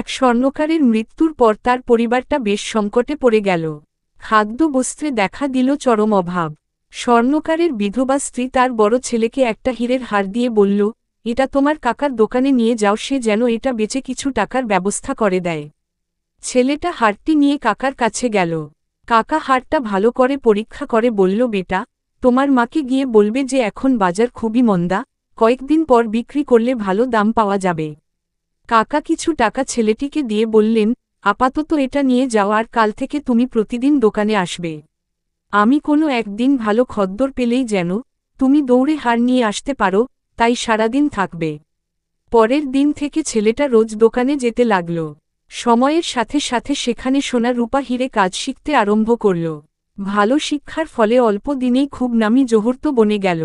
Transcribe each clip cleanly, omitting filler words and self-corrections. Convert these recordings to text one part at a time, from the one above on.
এক স্বর্ণকারের মৃত্যুর পর তার পরিবারটা বেশ সংকটে পড়ে গেল। খাদ্য বস্ত্রে দেখা দিল চরম অভাব। স্বর্ণকারের বিধবা স্ত্রী তার বড় ছেলেকে একটা হীরের হার দিয়ে বলল, এটা তোমার কাকার দোকানে নিয়ে যাও, সে যেন এটা বেচে কিছু টাকার ব্যবস্থা করে দেয়। ছেলেটা হারটি নিয়ে কাকার কাছে গেল। কাকা হারটা ভালো করে পরীক্ষা করে বলল, বেটা, তোমার মাকে গিয়ে বলবে যে এখন বাজার খুবই মন্দা, কয়েকদিন পর বিক্রি করলে ভালো দাম পাওয়া যাবে। কাকা কিছু টাকা ছেলেটিকে দিয়ে বললেন, আপাতত এটা নিয়ে যাও, আর কাল থেকে তুমি প্রতিদিন দোকানে আসবে। আমি কোনো একদিন ভালো খদ্দর পেলেই যেন তুমি দৌড়ে হার নিয়ে আসতে পারো, তাই সারাদিন থাকবে। পরের দিন থেকে ছেলেটা রোজ দোকানে যেতে লাগল। সময়ের সাথে সাথে সেখানে সোনা রূপা হীরে কাজ শিখতে আরম্ভ করল। ভালো শিক্ষার ফলে অল্প দিনেই খুব নামি জহুরত বনে গেল।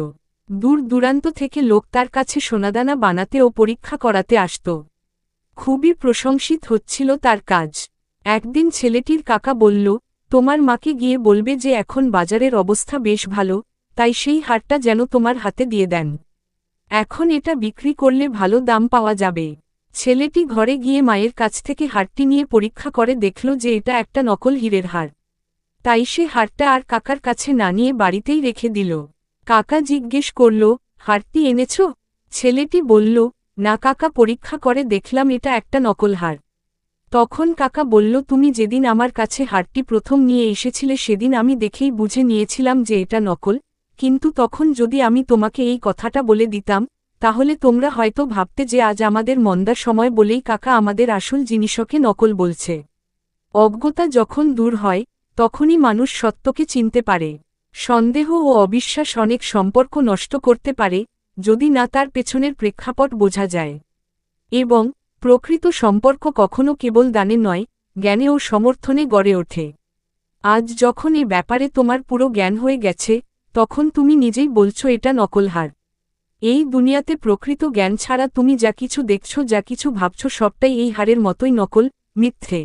দূর দূরান্ত থেকে লোক তার কাছে সোনাদানা বানাতে ও পরীক্ষা করাতে আসত। খুবই প্রশংসিত হচ্ছিল তার কাজ। একদিন ছেলেটির কাকা বলল, তোমার মাকে গিয়ে বলবে যে এখন বাজারের অবস্থা বেশ ভালো, তাই সেই হারটা যেন তোমার হাতে দিয়ে দেন। এখন এটা বিক্রি করলে ভালো দাম পাওয়া যাবে। ছেলেটি ঘরে গিয়ে মায়ের কাছ থেকে হারটি নিয়ে পরীক্ষা করে দেখল যে এটা একটা নকল হীরের হার। তাই সে হারটা আর কাকার কাছে না নিয়ে বাড়িতেই রেখে দিল। কাকা জিজ্ঞেস করল, হারটি এনেছ? ছেলেটি বলল, না কাকা, পরীক্ষা করে দেখলাম এটা একটা নকল হার। তখন কাকা বলল, তুমি যেদিন আমার কাছে হারটি প্রথম নিয়ে এসেছিলে সেদিন আমি দেখেই বুঝে নিয়েছিলাম যে এটা নকল, কিন্তু তখন যদি আমি তোমাকে এই কথাটা বলে দিতাম, তাহলে তোমরা হয়তো ভাবতে যে আজ আমাদের মন্দার সময় বলেই কাকা আমাদের আসল জিনিসকে নকল বলছে। অজ্ঞতা যখন দূর হয়, তখনই মানুষ সত্যকে চিনতে পারে। সন্দেহ ও অবিশ্বাস অনেক সম্পর্ক নষ্ট করতে পারে, যদি না তার পেছনের প্রেক্ষাপট বোঝা যায়। এবং প্রকৃত সম্পর্ক কখনো কেবল দানে নয়, জ্ঞানে ও সমর্থনে গড়ে ওঠে। আজ যখন এ ব্যাপারে তোমার পুরো জ্ঞান হয়ে গেছে, তখন তুমি নিজেই বলছো এটা নকল হার। এই দুনিয়াতে প্রকৃত জ্ঞান ছাড়া তুমি যা কিছু দেখছো, যা কিছু ভাবছো, সবটাই এই হারের মতোই নকল, মিথ্যে।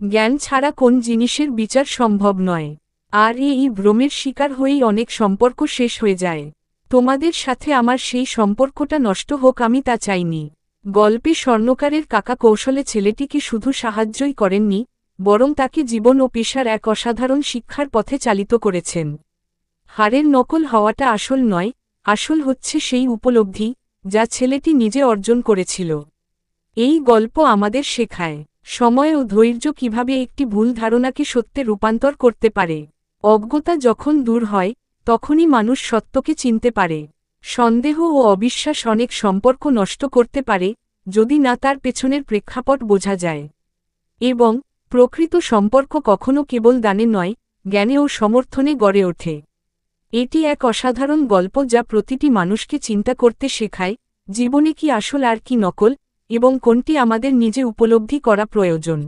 জ্ঞান ছাড়া কোন জিনিসের বিচার সম্ভব নয়। আর এই ভ্রমের শিকার হয়েই অনেক সম্পর্ক শেষ হয়ে যায়। তোমাদের সাথে আমার সেই সম্পর্কটা নষ্ট হোক, আমি তা চাইনি। গল্পে স্বর্ণকারের কাকা কৌশলে ছেলেটিকে শুধু সাহায্যই করেননি, বরং তাকে জীবন ও পেশার এক অসাধারণ শিক্ষার পথে চালিত করেছেন। হারের নকল হওয়াটা আসল নয়, আসল হচ্ছে সেই উপলব্ধি, যা ছেলেটি নিজে অর্জন করেছিল। এই গল্প আমাদের শেখায় সময় ও ধৈর্য কিভাবে একটি ভুল ধারণাকে সত্যে রূপান্তর করতে পারে। অজ্ঞতা যখন দূর হয়, তখনই মানুষ সত্যকে চিনতে পারে। সন্দেহ ও অবিশ্বাস অনেক সম্পর্ক নষ্ট করতে পারে, যদি না তার পেছনের প্রেক্ষাপট বোঝা যায়। এবং প্রকৃত সম্পর্ক কখনো কেবল দানে নয়, জ্ঞানে ও সমর্থনে গড়ে ওঠে। এটি এক অসাধারণ গল্প যা প্রতিটি মানুষকে চিন্তা করতে শেখায়, জীবনে কি আসল আর কি নকল, এবং কোনটি আমাদের নিজে উপলব্ধি করা প্রয়োজন।